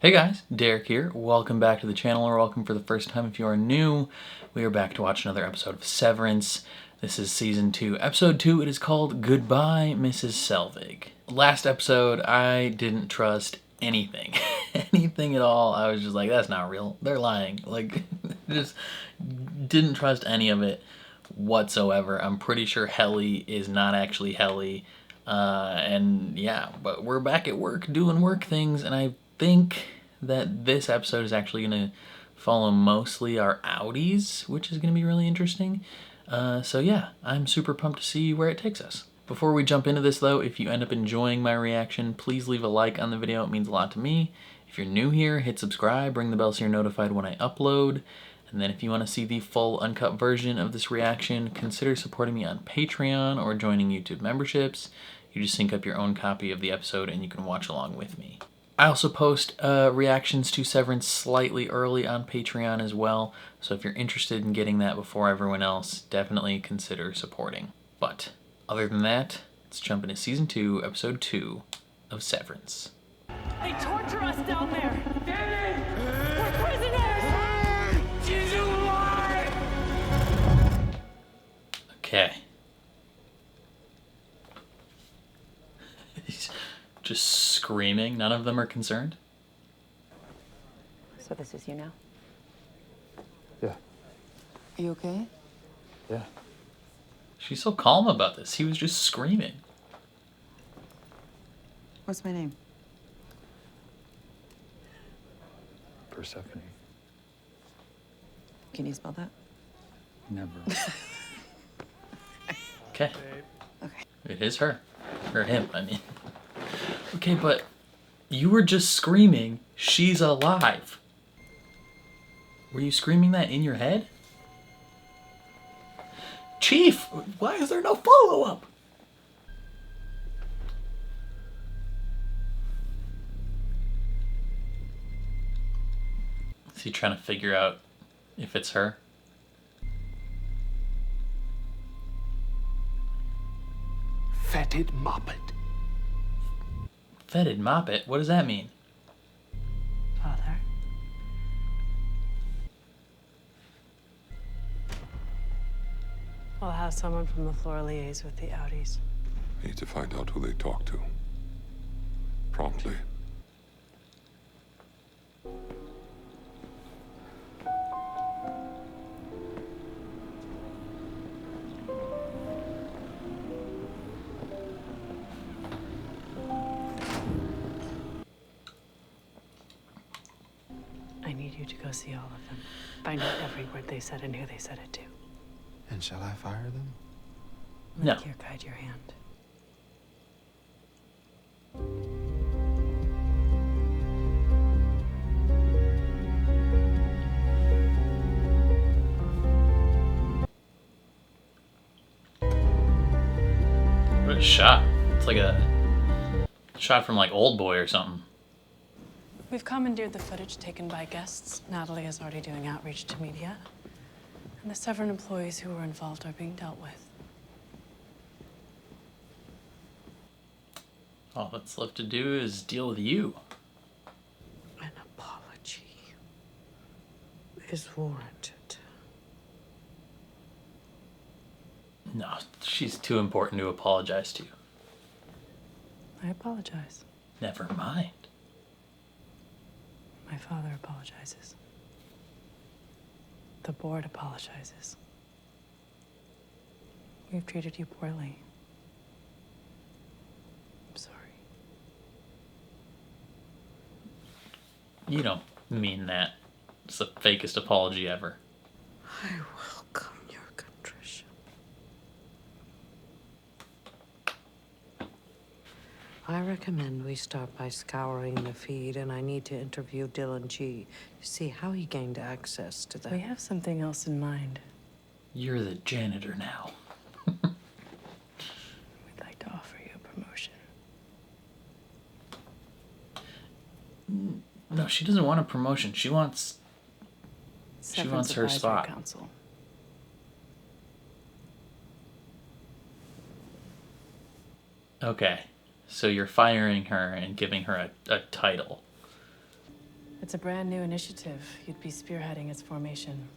Hey guys, Derek here. Welcome back to the channel, or welcome for the first time if you are new. We are back to watch another episode of Severance. This is Season 2, Episode 2. It is called Goodbye, Mrs. Selvig. Last episode, I didn't trust anything. Anything at all. I was just like, that's not real. They're lying. Like, just didn't trust any of it whatsoever. I'm pretty sure Helly is not actually Helly. And yeah, but we're back at work doing work things, and I think that this episode is actually going to follow mostly our outies, which is going to be really interesting. So yeah, I'm super pumped to see where it takes us. Before we jump into this though, if you end up enjoying my reaction, please leave a like on the video. It means a lot to me. If you're new here, hit subscribe, ring the bell so you're notified when I upload. And then if you want to see the full uncut version of this reaction, consider supporting me on Patreon or joining YouTube memberships. You just sync up your own copy of the episode and you can watch along with me. I also post reactions to Severance slightly early on Patreon as well, so if you're interested in getting that before everyone else, definitely consider supporting. But other than that, let's jump into Season 2, Episode 2 of Severance. They torture us down there! We're prisoners! She's alive! Okay. He's just screaming. None of them are concerned. So this is you now? Yeah. Are you okay? Yeah. She's so calm about this. He was just screaming. What's my name? Persephone. Can you spell that? Never. Okay. Okay. It is her. Or him, I mean. Okay, but you were just screaming, she's alive. Were you screaming that in your head? Chief, why is there no follow-up? Is he trying to figure out if it's her? Fetid moppet. Fetid moppet? What does that mean? Father? I'll have someone from the floor liaise with the Audis. Need to find out who they talk to. Promptly. I need you to go see all of them. Find out every word they said and who they said it to. And shall I fire them? No. Make your guide your hand. What a shot. It's like a shot from like Old Boy or something. We've commandeered the footage taken by guests. Natalie is already doing outreach to media. And the Severance employees who were involved are being dealt with. All that's left to do is deal with you. An apology is warranted. No, she's too important to apologize to. I apologize. Never mind. My father apologizes. The board apologizes. We've treated you poorly. I'm sorry. You don't mean that. It's the fakest apology ever. I welcome your contrition. I recommend we start by scouring the feed, and I need to interview Dylan G. to see how he gained access to that. We have something else in mind. You're the janitor now. We'd like to offer you a promotion. No, she doesn't want a promotion. She wants Severance her Advisory spot. Council. Okay. So you're firing her and giving her a title. It's a brand new initiative. You'd be spearheading its formation.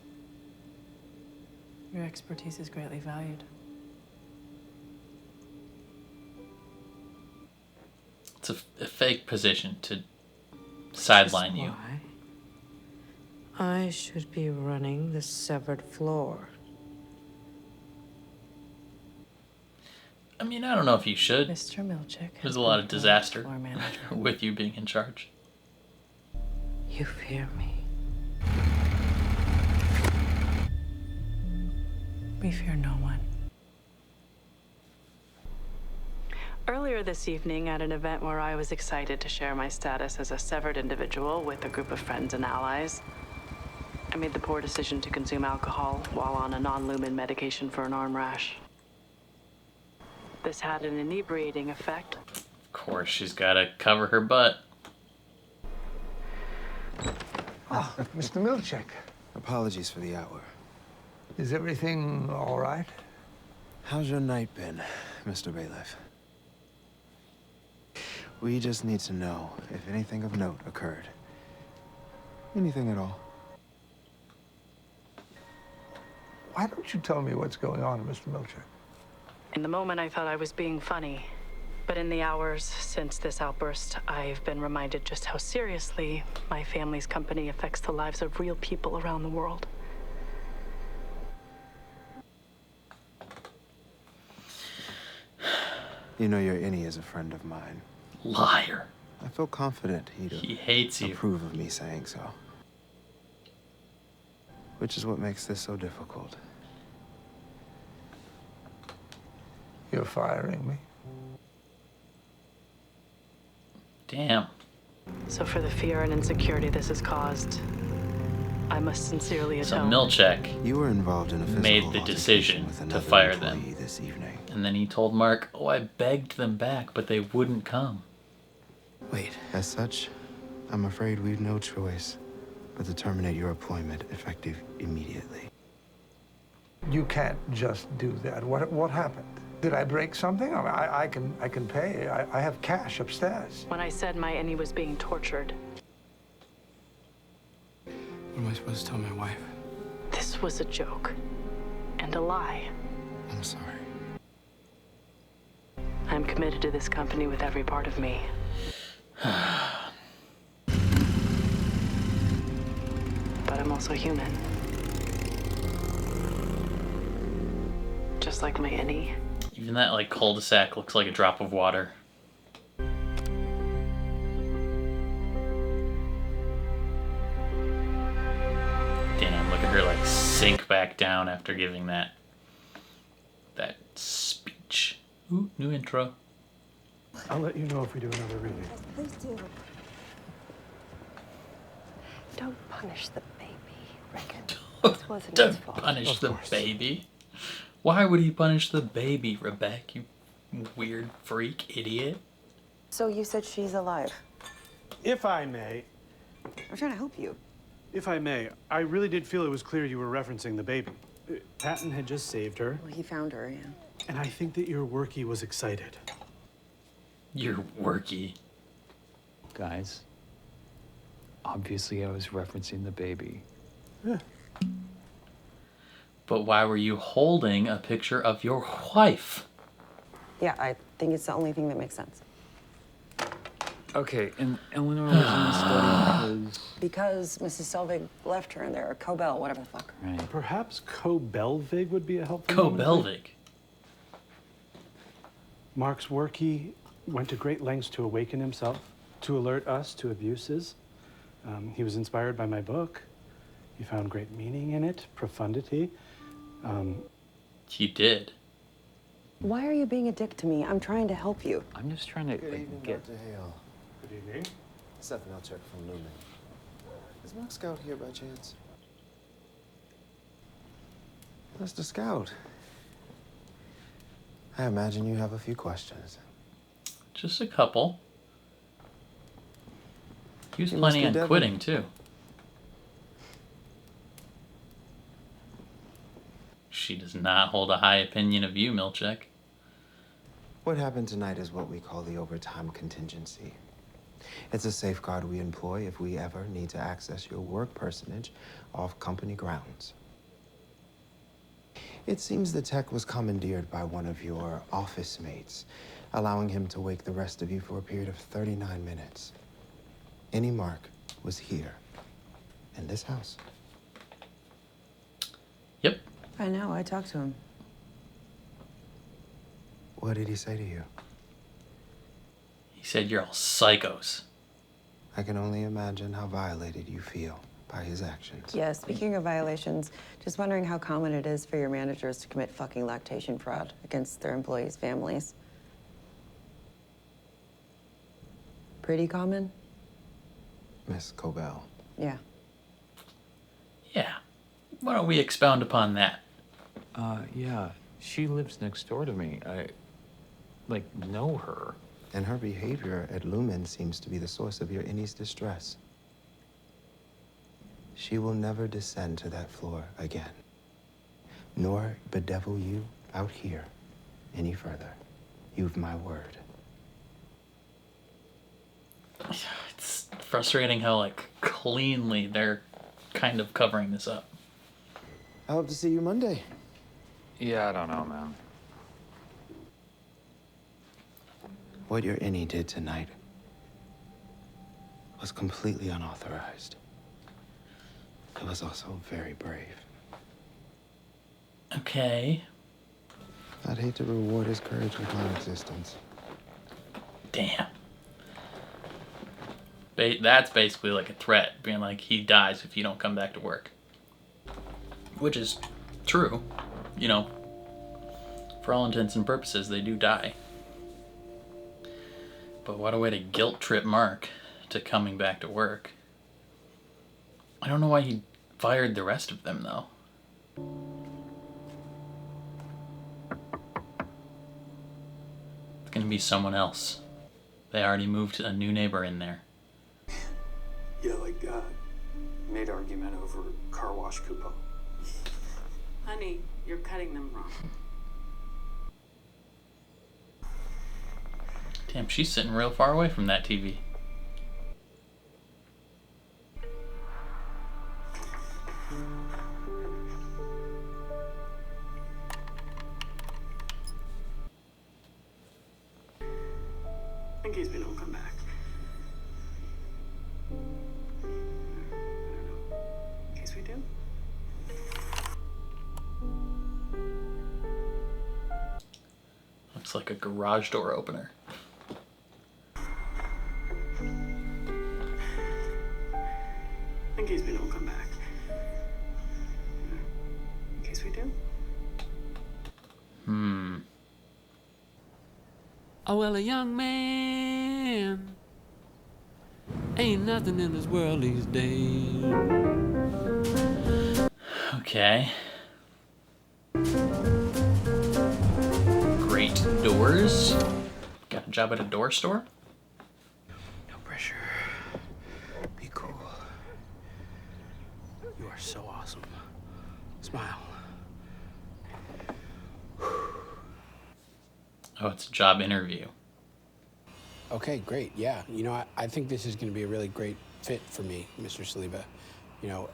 Your expertise is greatly valued. It's a fake position to sideline you. Why? I should be running the severed floor. I mean, I don't know if you should. Mr. Milchick. There's a lot of disaster Floor manager. with you being in charge. You fear me. We fear no one. Earlier this evening, at an event where I was excited to share my status as a severed individual with a group of friends and allies, I made the poor decision to consume alcohol while on a non-lumen medication for an arm rash. This had an inebriating effect. Of course, she's got to cover her butt. Oh, Mr. Milchick, Apologies for the hour. is everything all right? How's your night been, Mr. Bailiff? We just need to know if anything of note occurred. Anything at all. Why don't you tell me what's going on, Mr. Milchick? In the moment, I thought I was being funny. But in the hours since this outburst, I've been reminded just how seriously my family's company affects the lives of real people around the world. You know your innie is a friend of mine. Liar. I feel confident He hates you. approve of me saying so. Which is what makes this so difficult. You're firing me? Damn. So for the fear and insecurity this has caused, I must sincerely So atone. Milchick You were involved in a physical made the altercation decision with to another fire them. employee this evening. And then he told Mark, oh, I begged them back, but they wouldn't come. Wait. As such, I'm afraid we've no choice but to terminate your employment effective immediately. You can't just do that. What happened? Did I break something? I mean, I can pay. I have cash upstairs. When I said my Annie was being tortured, What am I supposed to tell my wife? this was a joke and a lie. I'm sorry. I'm committed to this company with every part of me. But I'm also human. Just like my Annie. Even that, like, cul-de-sac looks like a drop of water. Damn, look at her, like, sink back down after giving that speech. Ooh, new intro. I'll let you know if we do another reading. Please do. Don't punish the baby, Rickon. This wasn't his Don't fault. punish the baby. Why would he punish the baby, Rebecca, you weird freak idiot? So you said she's alive. If I may, I'm trying to help you. I really did feel it was clear you were referencing the baby. Patton had just saved her, Well, he found her, yeah. and I think that your workie was excited. You're worky. Guys, obviously I was referencing the baby. But why were you holding a picture of your wife? Yeah, I think it's the only thing that makes sense. Okay, and Eleanor was in the study Because Mrs. Selvig left her in there, or Cobell, whatever the fuck. because... Right. Perhaps Co-Belvig would be a helpful name. Co-Belvig. Mark's workie went to great lengths to awaken himself, to alert us to abuses. He was inspired by my book. He found great meaning in it, profundity. He did. Why are you being a dick to me? I'm trying to help you. I'm just trying to Good evening, get... Dr. Hale. Good evening. Seth Milchick from Lumen. Is Mark Scout here by chance? Mr. Scout. I imagine you have a few questions. Just a couple. He was You must planning be on Devin. quitting, too. She does not hold a high opinion of you, Milchick. What happened tonight is what we call the overtime contingency. It's a safeguard we employ if we ever need to access your work personage off company grounds. It seems the tech was commandeered by one of your office mates, allowing him to wake the rest of you for a period of 39 minutes. Any mark was here, in this house. Yep. I know, I talked to him. What did he say to you? He said you're all psychos. I can only imagine how violated you feel by his actions. Yeah, speaking of violations, just wondering how common it is for your managers to commit fucking lactation fraud against their employees' families. Pretty common? Miss Cobell. Yeah. Yeah. Why don't we expound upon that? Yeah. She lives next door to me. I, know her. And her behavior at Lumen seems to be the source of your Innie's distress. She will never descend to that floor again, nor bedevil you out here any further. You've my word. It's frustrating how, cleanly they're kind of covering this up. I hope to see you Monday. Yeah, I don't know, man. What your Innie did tonight was completely unauthorized. It was also very brave. Okay. I'd hate to reward his courage with my existence. Damn. That's basically like a threat, being like, he dies if you don't come back to work. Which is true. You know, for all intents and purposes, they do die. But what a way to guilt trip Mark to coming back to work. I don't know why he fired the rest of them, though. It's gonna be someone else. They already moved a new neighbor in there. Yeah, maid argument over car wash coupon. Honey, you're cutting them wrong. Damn, she's sitting real far away from that TV. In case we don't come back. I don't know. In case we do. Looks like a garage door opener. In case we don't come back. In case we do. Oh, well, a young man ain't nothing in this world these days. Okay. Great doors. Got a job at a door store? No pressure. Be cool. You are so awesome. Smile. Oh, it's a job interview. Okay, great. Yeah. You know, I think this is going to be a really great fit for me, Mr. Saliba. You know,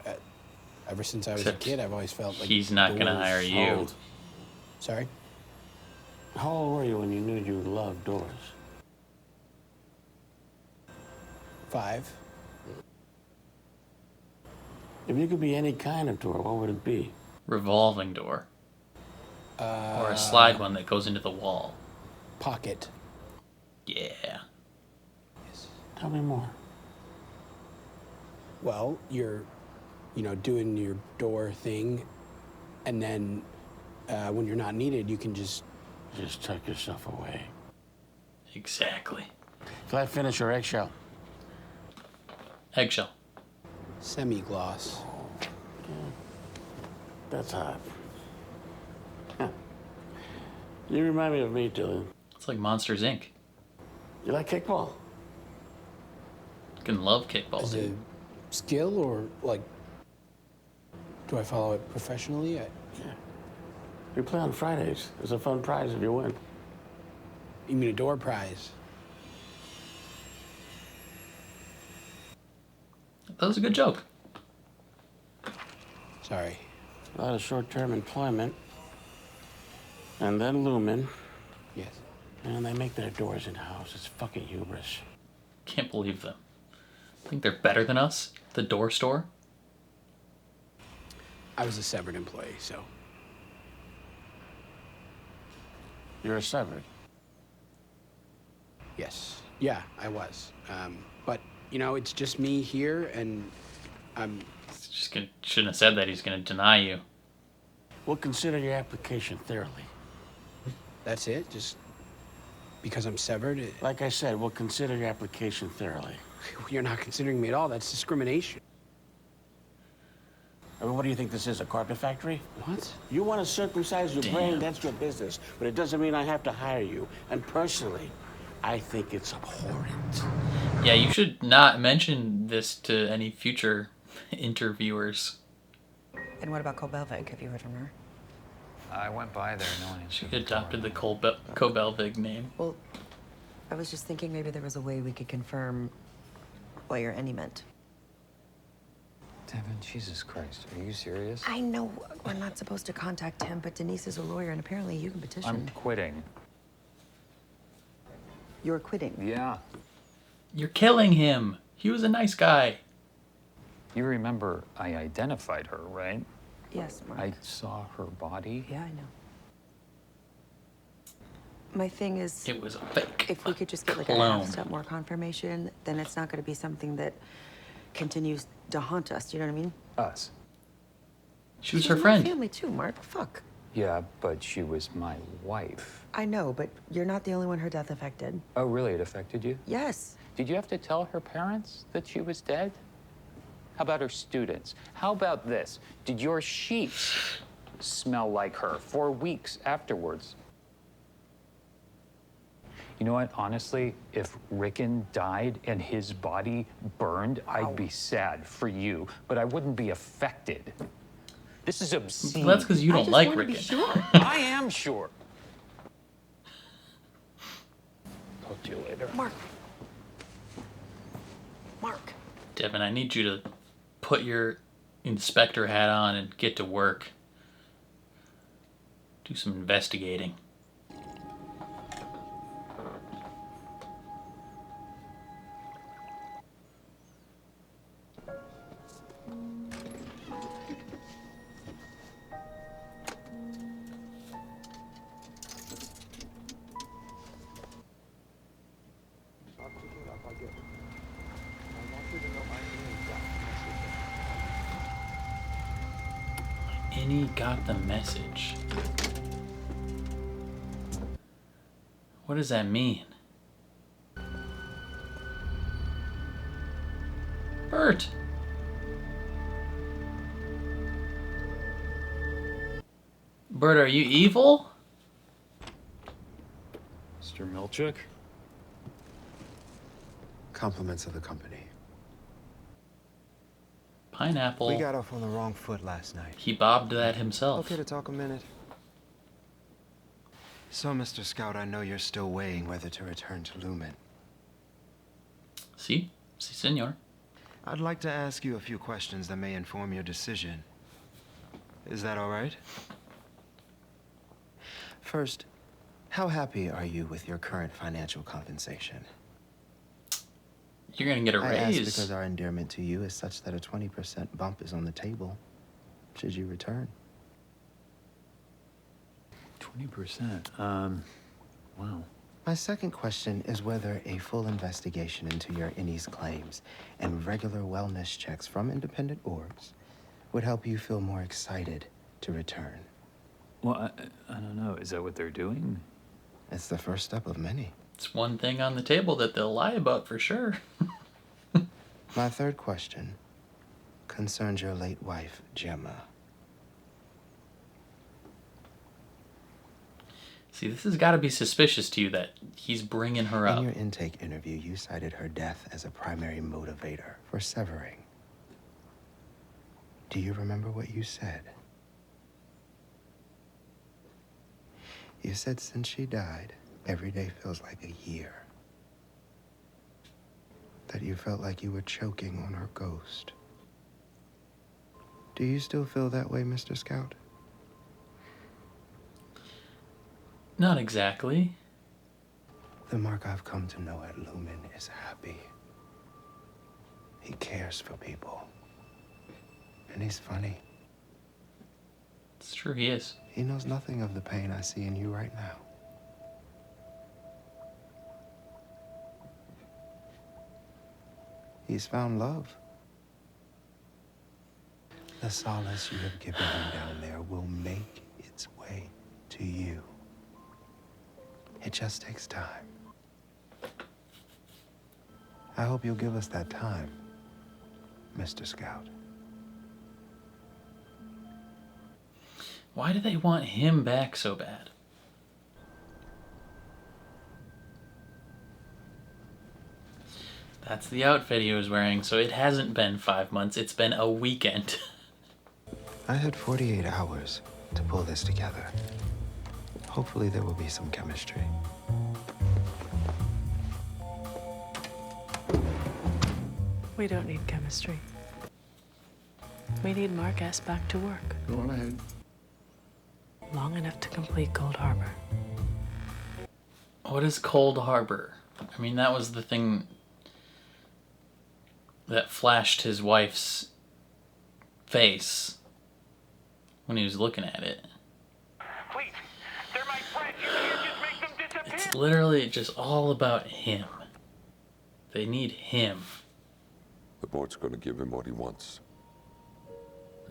ever since I was Except a kid, I've always felt like he's not gonna doors- hire you. Sorry? How old were you when you knew you loved doors? 5. If you could be any kind of door, what would it be? Revolving door. Or a slide one that goes into the wall. Pocket. Yeah. Tell me more. Well, you're, doing your door thing, and then when you're not needed, you can just tuck yourself away. Exactly. Flat finish or eggshell? Eggshell. Semi-gloss. That's hot. Huh. You remind me of me, Dylan. It's like Monsters, Inc. You like kickball? Can love kickball, As dude. a skill, or, do I follow it professionally? Yeah. We play on Fridays. There's a fun prize if you win. You mean a door prize? That was a good joke. Sorry. A lot of short-term employment. And then Lumen. Yes. And they make their doors in-house. It's fucking hubris. Can't believe them. Think they're better than us? The door store? I was a Severed employee, so. You're a Severed? Yes. Yeah, I was. But, you know, it's just me here, and I'm... Shouldn't have said that. He's gonna deny you. We'll consider your application thoroughly. That's it? Just because I'm severed? Like I said, we'll consider your application thoroughly. You're not considering me at all. That's discrimination. I mean, what do you think this is, a carpet factory? What? You want to circumcise your brain, that's your business. But it doesn't mean I have to hire you. And personally, I think it's abhorrent. Yeah, you should not mention this to any future interviewers. And what about Selvig? Have you heard from her? I went by there. No one She adopted the Selvig name. Well, I was just thinking maybe there was a way we could confirm what your any meant. Devin, Jesus Christ, are you serious? I know we're not supposed to contact him, but Denise is a lawyer, and apparently you can petition. I'm quitting. You're quitting? Yeah. You're killing him. He was a nice guy. You remember I identified her, right? Yes, Mark. I saw her body. Yeah, I know. My thing is... It was a fake. If we could just get like a half-step more confirmation, then it's not going to be something that continues to haunt us. Do you know what I mean? Us. She was her friend. My family too, Mark. Fuck. Yeah, but she was my wife. I know, but you're not the only one her death affected. Oh, really? It affected you? Yes. Did you have to tell her parents that she was dead? How about her students? How about this? Did your sheets smell like her for weeks afterwards? You know what? Honestly, if Rickon died and his body burned, I'd be sad for you, but I wouldn't be affected. This is obscene. Well, that's because you don't like Rickon. Sure. I am sure. Talk to you later. Mark. Mark. Devin, I need you to put your inspector hat on and get to work. Do some investigating. Any got the message. What does that mean? Bert! Bert, are you evil? Mr. Milchuk? Compliments of the company. Pineapple. We got off on the wrong foot last night. He bobbed that himself. Okay to talk a minute? So, Mr. Scout, I know you're still weighing whether to return to Lumen. Si, senor. I'd like to ask you a few questions that may inform your decision. Is that all right? First, how happy are you with your current financial compensation? You're gonna get a I ask raise. because our endearment to you is such that a 20% bump is on the table, should you return. 20%. Wow. My second question is whether a full investigation into your Innie's claims and regular wellness checks from independent orbs would help you feel more excited to return. Well, I don't know. Is that what they're doing? It's the first step of many. It's one thing on the table that they'll lie about for sure. My third question concerns your late wife, Gemma. See, this has got to be suspicious to you that he's bringing her In up. your intake interview, you cited her death as a primary motivator for severing. Do you remember what you said? You said since she died, every day feels like a year. that you felt like you were choking on her ghost. Do you still feel that way, Mr. Scout? Not exactly. The Mark I've come to know at Lumen is happy. He cares for people. And he's funny. It's true, he is. He knows nothing of the pain I see in you right now. He's found love. The solace you have given him down there will make its way to you. It just takes time. I hope you'll give us that time, Mr. Scout. Why do they want him back so bad? That's the outfit he was wearing, so it hasn't been 5 months, it's been a weekend. I had 48 hours to pull this together. Hopefully there will be some chemistry. We don't need chemistry. We need Mark S. back to work. Go on ahead. Long enough to complete Cold Harbor. What is Cold Harbor? I mean, that was the thing that flashed his wife's face when he was looking at it. Please, they're my friends. You can't just make them disappear. It's literally just all about him. They need him. The board's going to give him what he wants,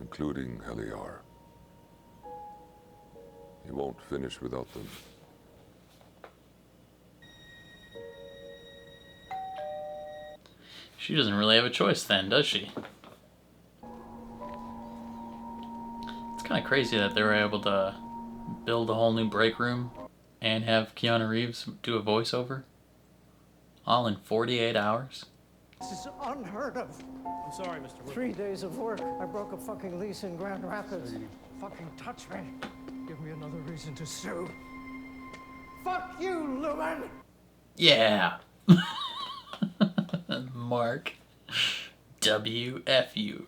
including Heliar. He won't finish without them. She doesn't really have a choice then, does she? It's kind of crazy that they were able to build a whole new break room and have Keanu Reeves do a voiceover all in 48 hours. This is unheard of. I'm sorry, Mr. Wood. 3 days of work. I broke a fucking lease in Grand Rapids. Fucking touch me. Give me another reason to sue. Fuck you, Lumen! Yeah. Mark. WFU.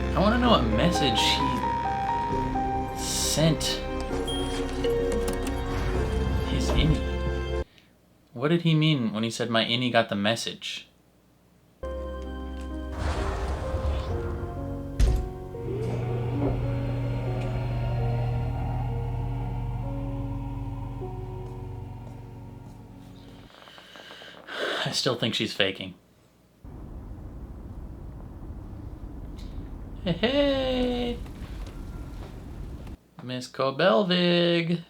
I want to know what message he sent his innie. What did he mean when he said my innie got the message? I still think she's faking. Hey, hey! Miss Kobelvig!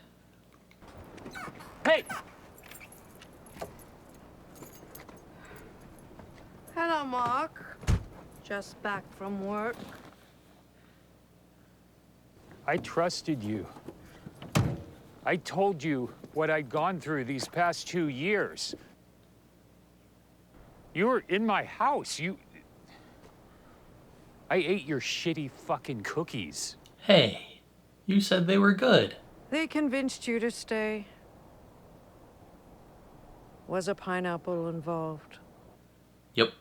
Hey! Hello, Mark. Just back from work. I trusted you. I told you what I'd gone through these past 2 years. You were in my house. I ate your shitty fucking cookies. Hey, you said they were good. They convinced you to stay. Was a pineapple involved? Yep.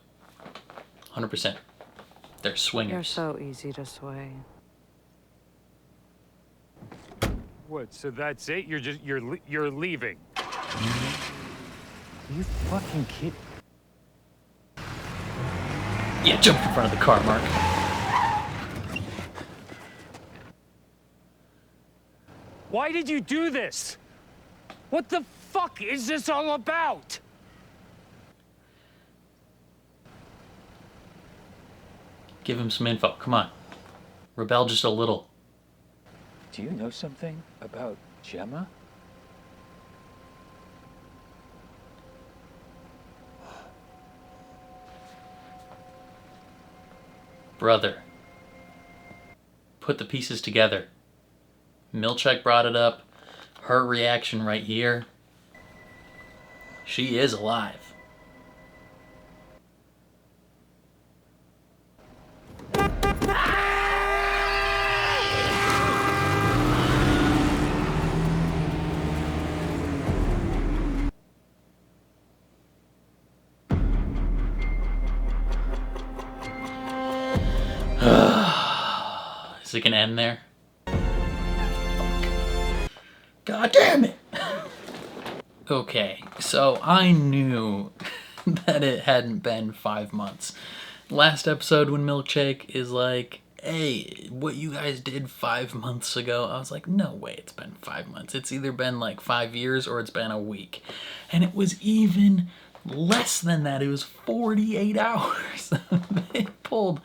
100%. They're swingers. You're so easy to sway. What? So that's it? You're leaving? You fucking kid. Yeah, jump in front of the car, Mark. Why did you do this? What the fuck is this all about? Give him some info. Come on. Rebel just a little. Do you know something about Gemma? Brother. Put the pieces together. Milchek brought it up. Her reaction right here. She is alive. So you can end there. God damn it! Okay, so I knew that it hadn't been 5 months. Last episode when Milkshake is like, hey, what you guys did 5 months ago, I was like, no way it's been 5 months. It's either been like 5 years or it's been a week. And it was even less than that. It was 48 hours. They pulled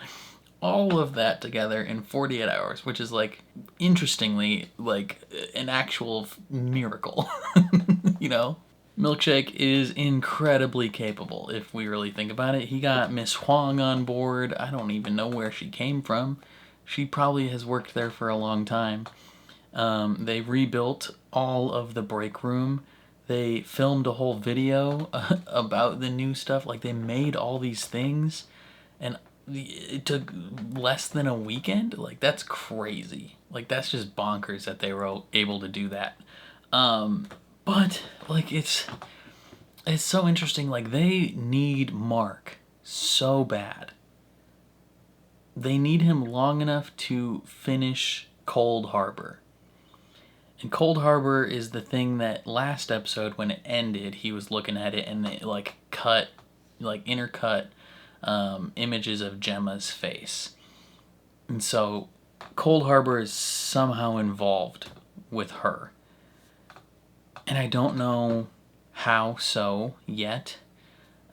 all of that together in 48 hours, which is like, interestingly, like an actual miracle, you know? Milkshake is incredibly capable, if we really think about it. He got Miss Huang on board. I don't even know where she came from. She probably has worked there for a long time. They rebuilt all of the break room. They filmed a whole video about the new stuff. Like, they made all these things, and it took less than a weekend. Like, that's crazy. Like, that's just bonkers that they were able to do that. But like, it's so interesting. Like, they need Mark so bad. They need him long enough to finish Cold Harbor. And Cold Harbor is the thing that last episode, when it ended, he was looking at it and they like intercut images of Gemma's face. And so Cold Harbor is somehow involved with her. And I don't know how so yet.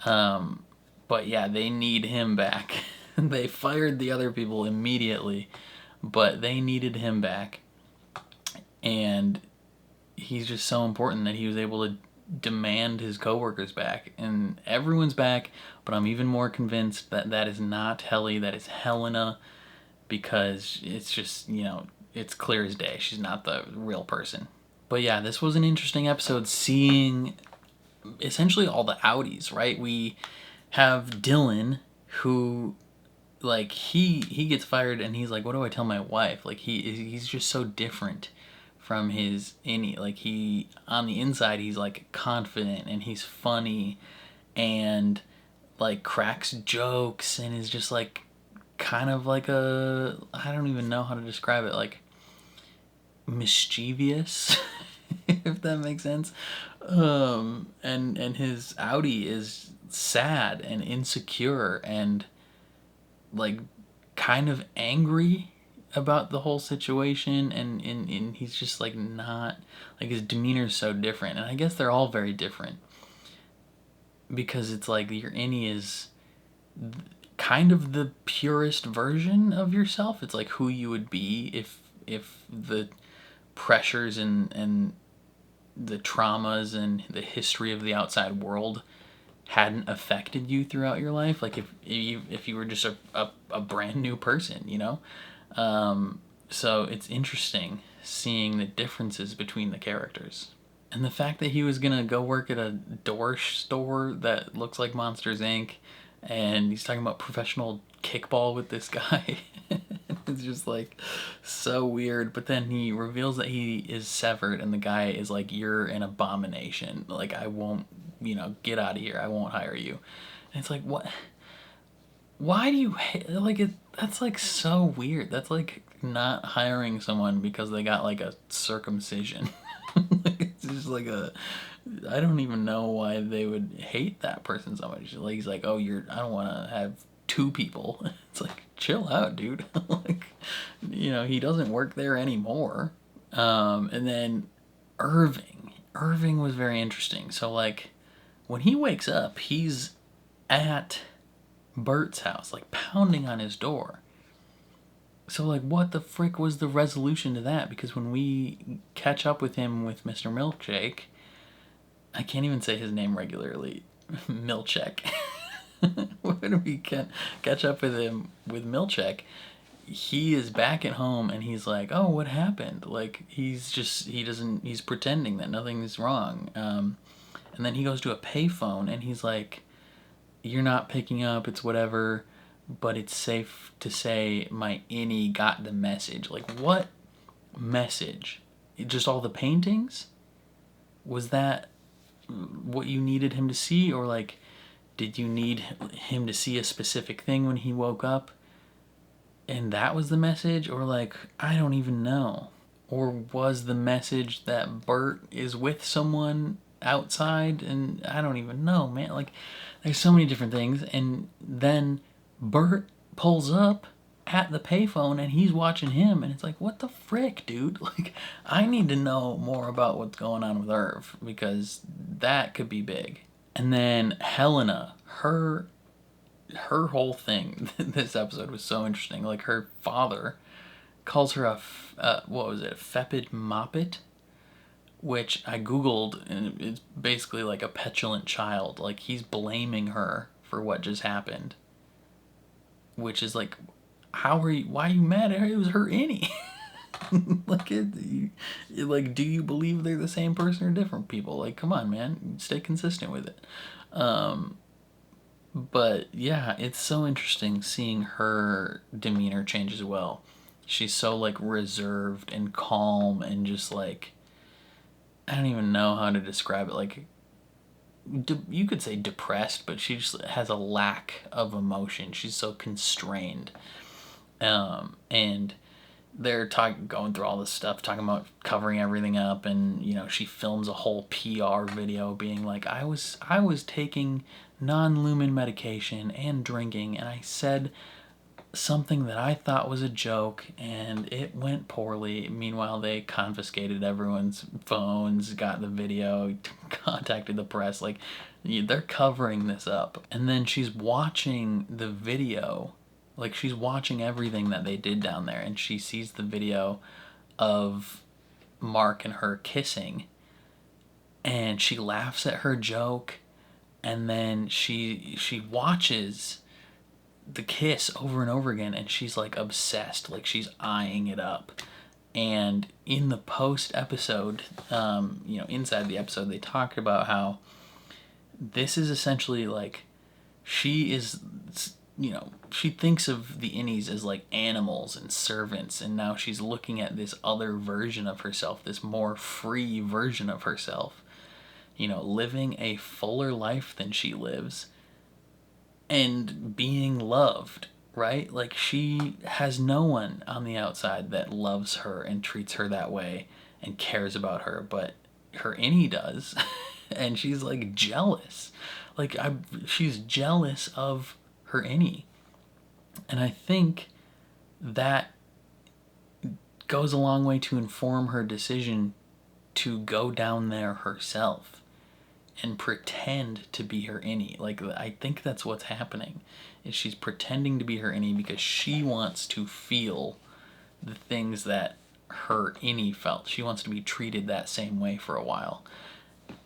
But yeah, they need him back. They fired the other people immediately, but they needed him back. And he's just so important that he was able to demand his coworkers back. And everyone's back, but I'm even more convinced that that is not Helly, that is Helena, because it's just, you know, it's clear as day. She's not the real person. But yeah, this was an interesting episode, seeing essentially all the outies, right? We have Dylan, who, like, he gets fired and he's like, what do I tell my wife? Like, he's just so different from his like, he, on the inside, he's like confident and he's funny and like cracks jokes and is just like kind of like a, I don't even know how to describe it, like mischievous, if that makes sense. And his outie is sad and insecure and like kind of angry about the whole situation, and he's just like not, like, his demeanor is so different. And I guess they're all very different, because it's like your innie is kind of the purest version of yourself. It's like who you would be if the pressures and the traumas and the history of the outside world hadn't affected you throughout your life. Like if you were just a brand new person, you know? So it's interesting seeing the differences between the characters. And the fact that he was gonna go work at a door store that looks like Monsters, Inc. and he's talking about professional kickball with this guy. It's just like so weird. But then he reveals that he is severed and the guy is like, you're an abomination. Like, I won't, you know, get out of here. I won't hire you. And it's like, what? Why do you hate, like, that's like so weird. That's like not hiring someone because they got like a circumcision. It's just like I don't even know why they would hate that person so much. Like, he's like, oh, I don't want to have two people. It's like, chill out, dude. Like, you know, he doesn't work there anymore. And then Irving was very interesting. So like, when he wakes up, he's at Bert's house, like pounding on his door. So like, what the frick was the resolution to that? Because when we catch up with him with Mr. Milkshake, I can't even say his name regularly, Milkshake. When we catch up with him with Milkshake, he is back at home and he's like, oh, what happened? Like, he's pretending that nothing's wrong. And then he goes to a payphone and he's like, you're not picking up, it's whatever, but it's safe to say my innie got the message. Like, what message? Just all the paintings? Was that what you needed him to see? Or like, did you need him to see a specific thing when he woke up? And that was the message? Or like, I don't even know. Or was the message that Bert is with someone outside? And I don't even know, man. Like, there's so many different things. And then Bert pulls up at the payphone and he's watching him. And it's like, what the frick, dude? Like, I need to know more about what's going on with Irv, because that could be big. And then Helena, her whole thing this episode was so interesting. Like, her father calls her what was it, fepid moppet, which I googled, and it's basically like a petulant child. Like, he's blaming her for what just happened, which is like, why are you mad at her? It was her innie. Like, like, do you believe they're the same person or different people? Like, come on, man, stay consistent with it. But yeah, it's so interesting seeing her demeanor change as well. She's so like reserved and calm and just like, I don't even know how to describe it. Like, you could say depressed, but she just has a lack of emotion. She's so constrained. And they're going through all this stuff, talking about covering everything up, and you know, she films a whole PR video being like, I was taking non-lumen medication and drinking, and I said something that I thought was a joke and it went poorly. Meanwhile, they confiscated everyone's phones, got the video, contacted the press. Like, they're covering this up. And then she's watching the video, like she's watching everything that they did down there, and she sees the video of Mark and her kissing, and she laughs at her joke, and then she watches the kiss over and over again, and she's like obsessed, like she's eyeing it up. And in the post episode, you know, inside the episode, they talked about how this is essentially like, she is, you know, she thinks of the innies as like animals and servants, and now she's looking at this other version of herself, this more free version of herself, you know, living a fuller life than she lives and being loved, right? Like, she has no one on the outside that loves her and treats her that way and cares about her, but her innie does. And she's like jealous. Like, she's jealous of her innie. And I think that goes a long way to inform her decision to go down there herself and pretend to be her innie. Like, I think that's what's happening, is she's pretending to be her innie because she wants to feel the things that her innie felt. She wants to be treated that same way for a while.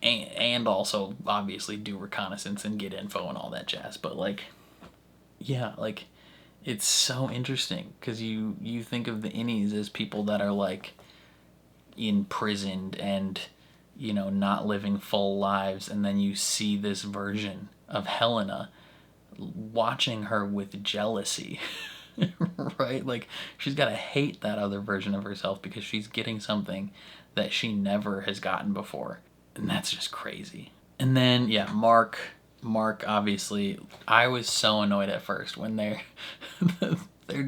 And also, obviously, do reconnaissance and get info and all that jazz. But, like, yeah, like, it's so interesting because you think of the innies as people that are, like, imprisoned and, you know, not living full lives, and then you see this version of Helena watching her with jealousy. Right? Like, she's got to hate that other version of herself because she's getting something that she never has gotten before. And that's just crazy. And then, yeah, Mark, obviously, I was so annoyed at first when they're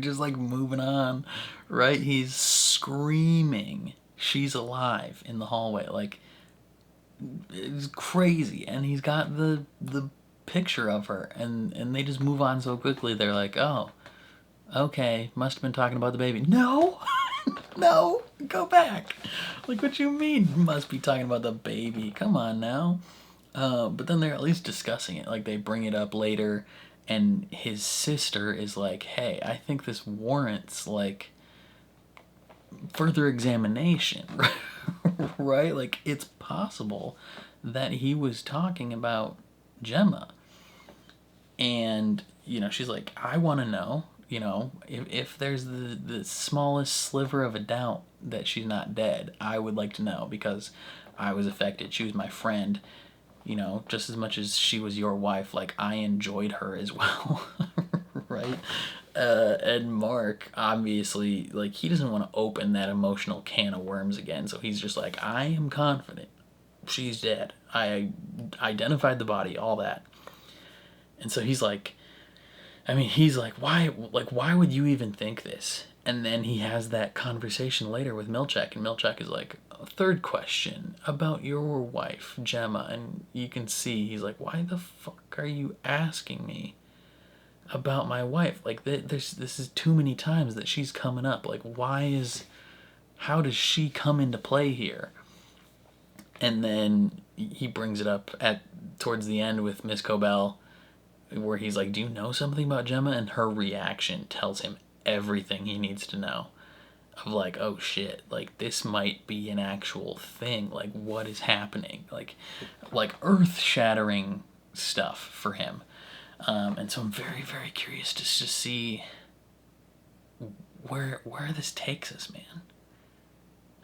just like moving on, right? He's screaming, she's alive, in the hallway. Like, it's crazy. And he's got the picture of her, and they just move on so quickly. They're like, oh, okay, must have been talking about the baby. No. No, go back. Like, what you mean must be talking about the baby? Come on now. But then they're at least discussing it. Like, they bring it up later, and his sister is like, hey, I think this warrants, like, further examination. Right? Like, it's possible that he was talking about Gemma. And, you know, she's like, I want to know, you know, if there's the smallest sliver of a doubt that she's not dead, I would like to know, because I was affected. She was my friend, you know, just as much as she was your wife. Like, I enjoyed her as well. Right? And Mark, obviously, like, he doesn't want to open that emotional can of worms again, so he's just like, I am confident she's dead. I identified the body, all that. And so he's like, I mean, he's like, why would you even think this? And then he has that conversation later with Milchek, and Milchek is like, third question about your wife, Gemma. And you can see he's like, why the fuck are you asking me about my wife? Like, this is too many times that she's coming up. Like, how does she come into play here? And then he brings it up towards the end with Miss Cobell, where he's like, do you know something about Gemma? And her reaction tells him everything he needs to know. Of like, oh shit, like this might be an actual thing. Like, what is happening? Like earth-shattering stuff for him. And so I'm very, very curious to see where this takes us, man.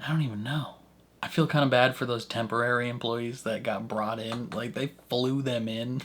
I don't even know. I feel kind of bad for those temporary employees that got brought in. Like, they flew them in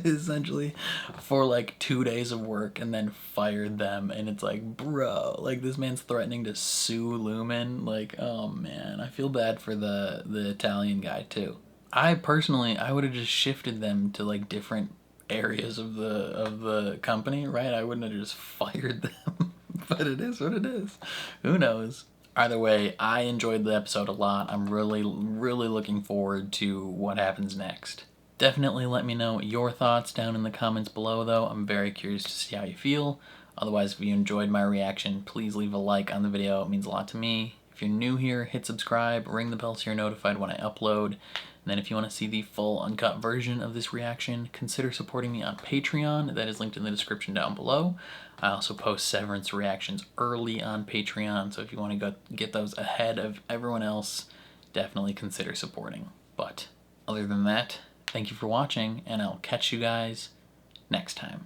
essentially for like 2 days of work and then fired them. And it's like, bro, like this man's threatening to sue Lumen. Like, oh man, I feel bad for the Italian guy too. I would have just shifted them to like different areas of the company, right? I wouldn't have just fired them. But it is what it is. Who knows? Either way, I enjoyed the episode a lot. I'm really, really looking forward to what happens next. Definitely let me know your thoughts down in the comments below, though. I'm very curious to see how you feel. Otherwise, if you enjoyed my reaction, please leave a like on the video. It means a lot to me. If you're new here, hit subscribe, ring the bell so you're notified when I upload. And then if you want to see the full uncut version of this reaction, consider supporting me on Patreon. That is linked in the description down below. I also post Severance reactions early on Patreon, so if you want to go get those ahead of everyone else, definitely consider supporting. But other than that, thank you for watching, and I'll catch you guys next time.